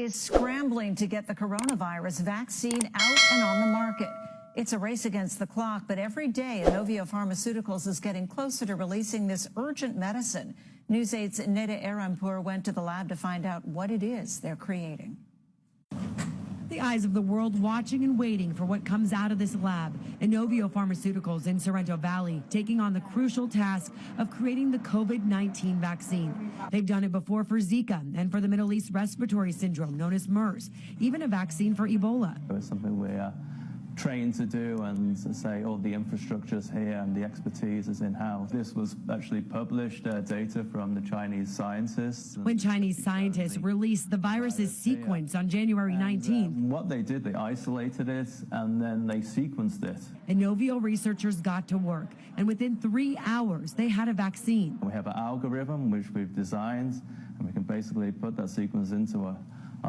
Is scrambling to get the coronavirus vaccine out and on the market. It's a race against the clock, but every day Inovio Pharmaceuticals is getting closer to releasing this urgent medicine. News 8's Neda Arampur went to the lab to find out what it is they're creating. The eyes of the world watching and waiting for what comes out of this lab. Inovio Pharmaceuticals in Sorrento Valley taking on the crucial task of creating the COVID-19 vaccine. They've done it before for Zika and for the Middle East respiratory syndrome known as MERS, even a vaccine for Ebola. It's something we're trained to do, and to say all the infrastructure's here and the expertise is in-house. This was actually published data from the Chinese scientists. When Chinese scientists released the virus's sequence on January 19th. What they did, they isolated it and then they sequenced it. Inovio researchers got to work, and within 3 hours they had a vaccine. We have an algorithm which we've designed, and we can basically put that sequence into our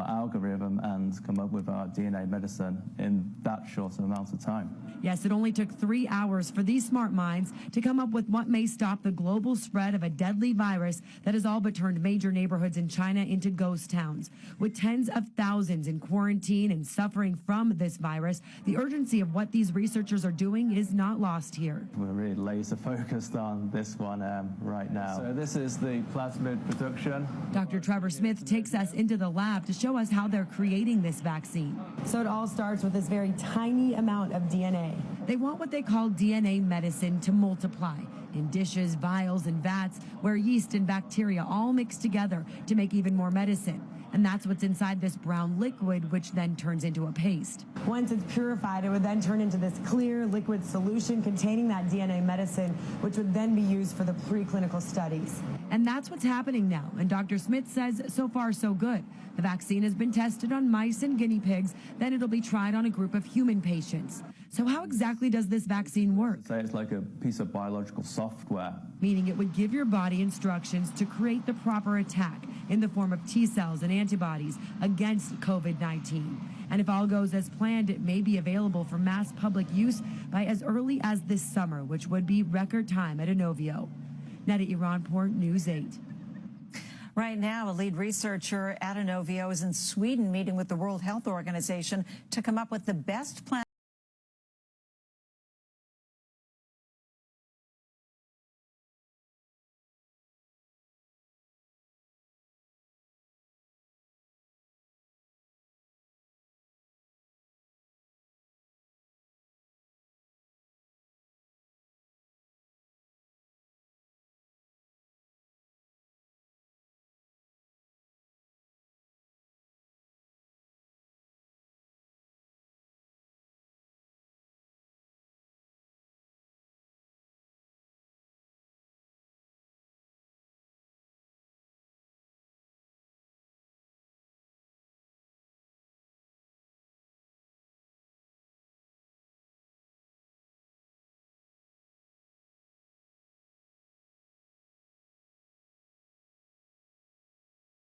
algorithm and come up with our DNA medicine in that short amount of time. Yes, it only took 3 hours for these smart minds to come up with what may stop the global spread of a deadly virus that has all but turned major neighborhoods in China into ghost towns. With tens of thousands in quarantine and suffering from this virus, the urgency of what these researchers are doing is not lost here. We're really laser focused on this one right now. So this is the plasmid production. Dr. Trevor Smith takes us into the lab to show us how they're creating this vaccine. So it all starts with this very tiny amount of DNA. They want what they call DNA medicine to multiply in dishes, vials, and vats where yeast and bacteria all mix together to make even more medicine. And that's what's inside this brown liquid, which then turns into a paste. Once it's purified, it would then turn into this clear liquid solution containing that DNA medicine, which would then be used for the preclinical studies. And that's what's happening now. And Dr. Smith says so far so good. The vaccine has been tested on mice and guinea pigs. Then it'll be tried on a group of human patients. So how exactly does this vaccine work? It's like a piece of biological software. Meaning it would give your body instructions to create the proper attack in the form of T cells and antibodies against COVID-19. And if all goes as planned, it may be available for mass public use by as early as this summer, which would be record time at Inovio. Neda Arampur, News 8. Right now, a lead researcher at Inovio is in Sweden meeting with the World Health Organization to come up with the best plan.